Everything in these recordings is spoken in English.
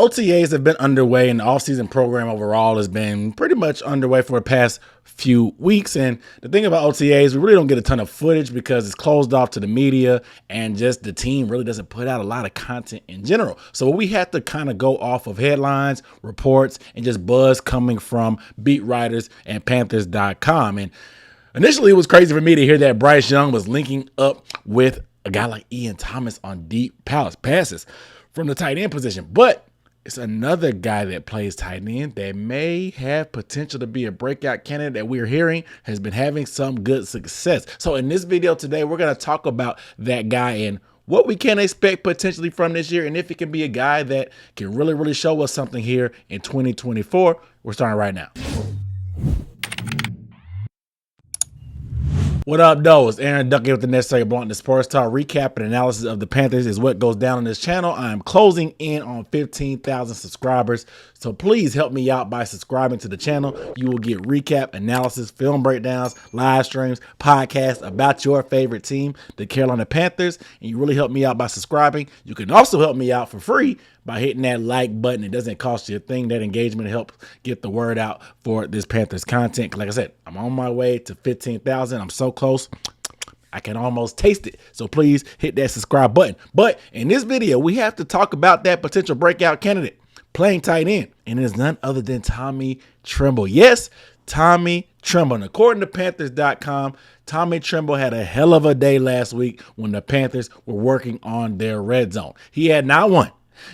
OTAs have been underway, and the offseason program overall has been pretty much underway for the past few weeks. And the thing about OTAs, we really don't get a ton of footage because it's closed off to the media, and just the team really doesn't put out a lot of content in general. So we have to kind of go off of headlines, reports, and just buzz coming from beat writers and Panthers.com. And initially, it was crazy for me to hear that Bryce Young was linking up with a guy like Ian Thomas on deep passes from the tight end position. But it's another guy that plays tight end that may have potential to be a breakout candidate that we're hearing has been having some good success. So in this video today, we're going to talk about that guy and what we can expect potentially from this year, and if it can be a guy that can really show us something here in 2024. We're starting right now. What up, though? It's Aaron Ducky with the Necessary Blunt. The Sports Talk recap and analysis of the Panthers is what goes down on this channel. I am closing in on 15,000 subscribers, so please help me out by subscribing to the channel. You will get recap, analysis, film breakdowns, live streams, podcasts about your favorite team, the Carolina Panthers, and you really help me out by subscribing. You can also help me out for free by hitting that like button. It doesn't cost you a thing. That engagement helps get the word out for this Panthers content. Like I said, I'm on my way to 15,000. I'm so close. I can almost taste it. So please hit that subscribe button. But in this video, we have to talk about that potential breakout candidate playing tight end. And it's none other than Tommy Tremble. Yes, Tommy Tremble. And according to Panthers.com, Tommy Tremble had a hell of a day last week when the Panthers were working on their red zone. He had not one,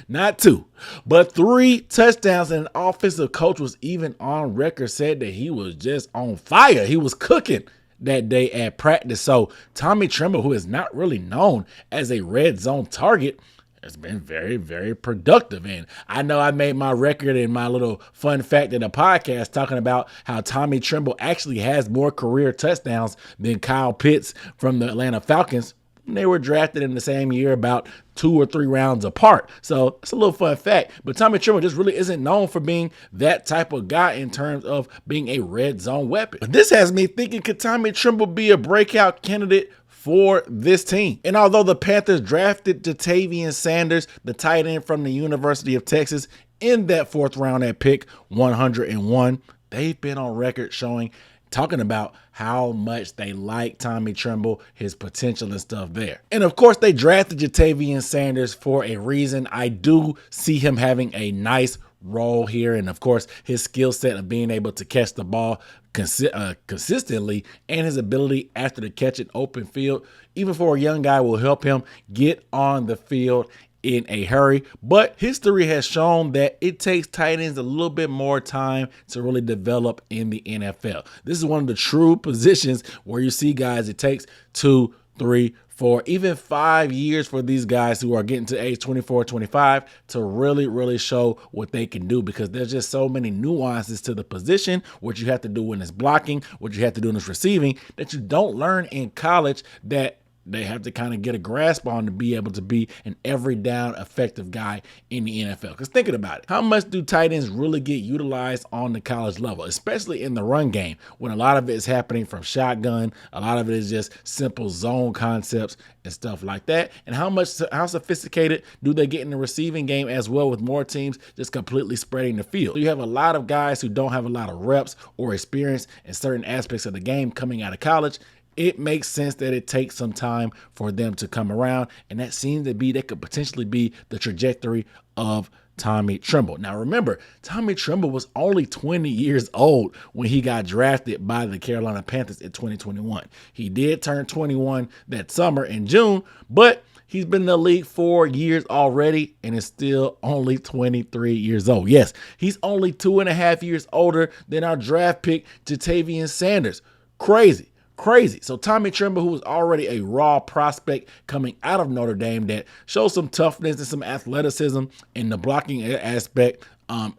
not two, but 3 touchdowns, and an offensive coach was even on record, said that he was just on fire. He was cooking that day at practice. So Tommy Tremble, who is not really known as a red zone target, has been very productive. And I know I made my record in my little fun fact in the podcast talking about how Tommy Tremble actually has more career touchdowns than Kyle Pitts from the Atlanta Falcons. They were drafted in the same year, about 2 or 3 rounds apart. So it's a little fun fact. But Tommy Tremble just really isn't known for being that type of guy in terms of being a red zone weapon. But this has me thinking, could Tommy Tremble be a breakout candidate for this team? And although the Panthers drafted Ja'Tavion Sanders, the tight end from the University of Texas, in that 4th round at pick 101, they've been on record talking about how much they like Tommy Tremble, his potential and stuff there. And of course, they drafted Ja'Tavion Sanders for a reason. I do see him having a nice role here. And of course, his skill set of being able to catch the ball consistently and his ability after the catch in open field, even for a young guy, will help him get on the field in a hurry. But history has shown that it takes tight ends a little bit more time to really develop in the NFL. This is one of the true positions where you see guys, it takes 2, 3, 4, even 5 years for these guys who are getting to age 24, 25 to really show what they can do, because there's just so many nuances to the position, what you have to do when it's blocking, what you have to do when it's receiving, that you don't learn in college, that they have to kind of get a grasp on to be able to be an every down effective guy in the NFL. Because thinking about it, how much do tight ends really get utilized on the college level, especially in the run game, when a lot of it is happening from shotgun, a lot of it is just simple zone concepts and stuff like that? And how sophisticated do they get in the receiving game as well, with more teams just completely spreading the field? So you have a lot of guys who don't have a lot of reps or experience in certain aspects of the game coming out of college. It makes sense that it takes some time for them to come around, and that could potentially be the trajectory of Tommy Tremble. Now remember, Tommy Tremble was only 20 years old when he got drafted by the Carolina Panthers in 2021. He did turn 21 that summer in June, but he's been in the league 4 years already and is still only 23 years old. Yes, he's only 2.5 years older than our draft pick, Ja'Tavion Sanders. Crazy. So Tommy Tremble, who was already a raw prospect coming out of Notre Dame that showed some toughness and some athleticism in the blocking aspect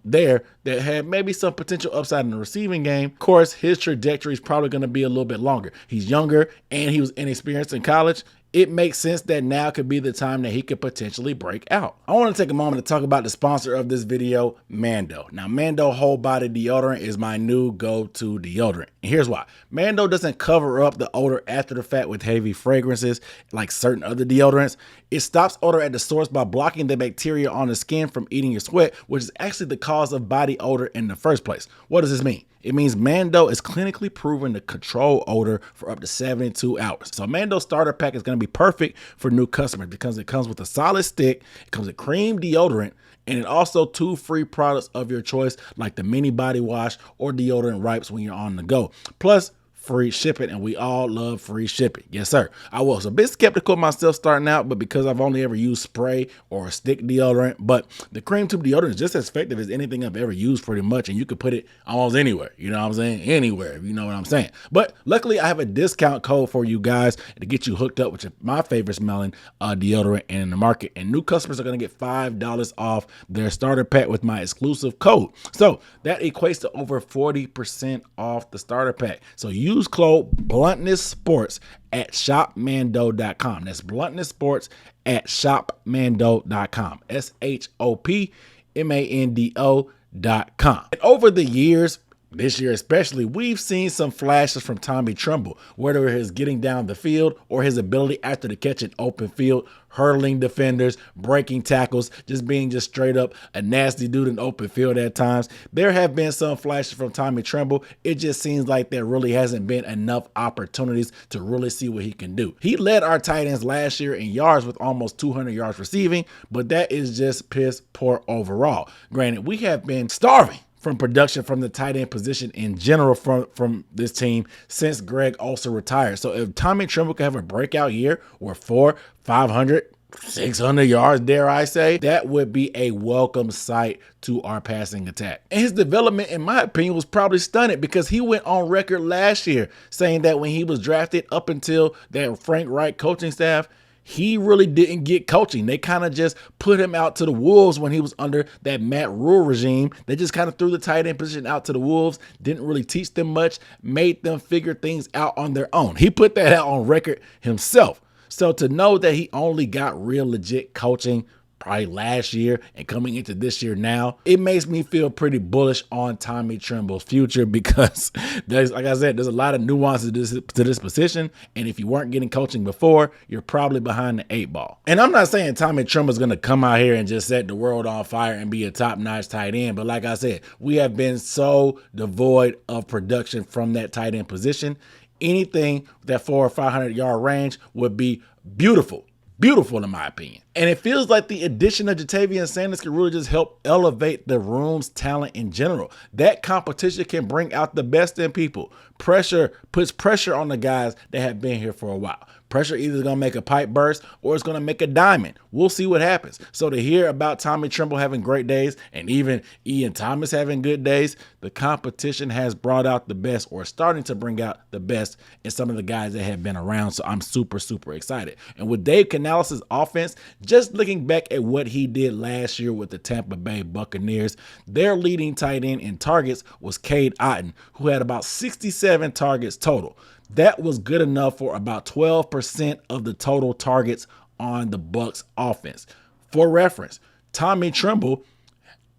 there, that had maybe some potential upside in the receiving game. Of course, his trajectory is probably going to be a little bit longer. He's younger and he was inexperienced in college. it makes sense that now could be the time that he could potentially break out. I want to take a moment to talk about the sponsor of this video, Mando. Now, Mando whole body deodorant is my new go-to deodorant. And here's why. Mando doesn't cover up the odor after the fact with heavy fragrances like certain other deodorants. It stops odor at the source by blocking the bacteria on the skin from eating your sweat, which is actually the cause of body odor in the first place. What does this mean? It means Mando is clinically proven to control odor for up to 72 hours. So Mando starter pack is going to be perfect for new customers because it comes with a solid stick, it comes with cream deodorant, and it also 2 free products of your choice like the mini body wash or deodorant wipes when you're on the go. Plus, free shipping, and we all love free shipping. Yes, sir. I was a bit skeptical myself starting out, but because I've only ever used spray or stick deodorant, but the cream tube deodorant is just as effective as anything I've ever used pretty much, and you could put it almost anywhere. You know what I'm saying? Anywhere, if you know what I'm saying. But luckily, I have a discount code for you guys to get you hooked up with my favorite smelling deodorant in the market, and new customers are going to get $5 off their starter pack with my exclusive code. So that equates to over 40% off the starter pack. So use code Bluntness Sports at shopmando.com. That's Bluntness Sports at shopmando.com. shopmando.com. And over the years, this year especially, we've seen some flashes from Tommy Tremble, whether it's getting down the field or his ability after the catch in open field, hurdling defenders, breaking tackles, just being just straight up a nasty dude in open field at times. There have been some flashes from Tommy Tremble. It just seems like there really hasn't been enough opportunities to really see what he can do. He led our tight ends last year in yards with almost 200 yards receiving, but that is just piss poor overall. Granted, we have been starving from production from the tight end position in general from this team since Greg Olsen retired. So if Tommy Tremble could have a breakout year or 400, 500, 600 yards, dare I say, that would be a welcome sight to our passing attack. And his development, in my opinion, was probably stunted because he went on record last year saying that when he was drafted up until that Frank Reich coaching staff, he really didn't get coaching. They kind of just put him out to the wolves when he was under that Matt Rule regime. They just kind of threw the tight end position out to the wolves, didn't really teach them much, made them figure things out on their own. He put that out on record himself. So to know that he only got real legit coaching probably last year and coming into this year now, it makes me feel pretty bullish on Tommy Tremble's future because there's, like I said, there's a lot of nuances to this position. And if you weren't getting coaching before, you're probably behind the 8 ball. And I'm not saying Tommy Tremble's going to come out here and just set the world on fire and be a top-notch tight end. But like I said, we have been so devoid of production from that tight end position. Anything that 400 or 500 yard range would be beautiful. Beautiful in my opinion. And it feels like the addition of Jatavian Sanders can really just help elevate the room's talent in general. That competition can bring out the best in people. Pressure puts pressure on the guys that have been here for a while. Pressure either is going to make a pipe burst or it's going to make a diamond. We'll see what happens. So to hear about Tommy Tremble having great days and even Ian Thomas having good days, the competition has brought out the best or starting to bring out the best in some of the guys that have been around. So I'm super, super excited. And with Dave Canales' offense, just looking back at what he did last year with the Tampa Bay Buccaneers, their leading tight end in targets was Cade Otton, who had about 67 targets total. That was good enough for about 12% of the total targets on the Bucs offense. For reference, Tommy Tremble,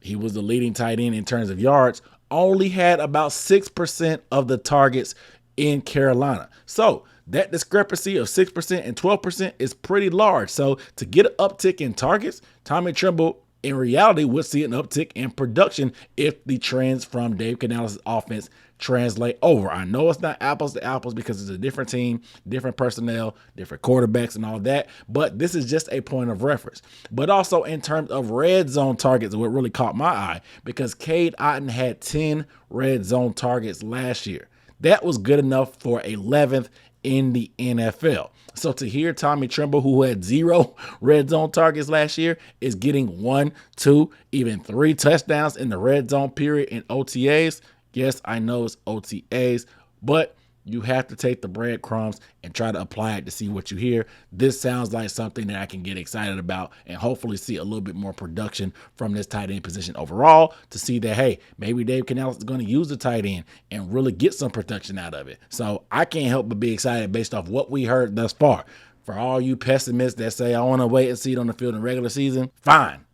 he was the leading tight end in terms of yards, only had about 6% of the targets in Carolina. So that discrepancy of 6% and 12% is pretty large. So to get an uptick in targets, Tommy Tremble in reality would see an uptick in production if the trends from Dave Canales' offense translate over. I know it's not apples to apples because it's a different team, different personnel, different quarterbacks and all that, but this is just a point of reference. But also in terms of red zone targets, what really caught my eye, because Cade Otton had 10 red zone targets last year. That was good enough for 11th in the NFL. So to hear Tommy Tremble, who had 0 red zone targets last year, is getting 1, 2, even 3 touchdowns in the red zone period in OTAs. Yes, I know it's OTAs, but you have to take the breadcrumbs and try to apply it to see what you hear. This sounds like something that I can get excited about and hopefully see a little bit more production from this tight end position overall to see that, hey, maybe Dave Canales is going to use the tight end and really get some production out of it. So I can't help but be excited based off what we heard thus far. For all you pessimists that say, I want to wait and see it on the field in the regular season, fine.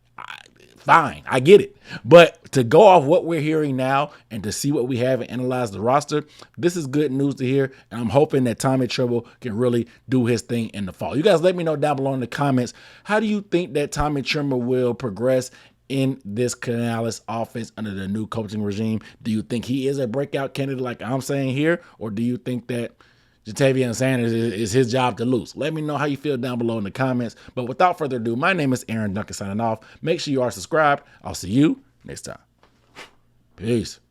Fine, I get it. But to go off what we're hearing now and to see what we have and analyze the roster, this is good news to hear. And I'm hoping that Tommy Tremble can really do his thing in the fall. You guys let me know down below in the comments, how do you think that Tommy Tremble will progress in this Canales offense under the new coaching regime? Do you think he is a breakout candidate like I'm saying here? Or do you think that Jatavian Sanders is his job to lose? Let me know how you feel down below in the comments. But without further ado, my name is Aaron Duncan signing off. Make sure you are subscribed. I'll see you next time. Peace.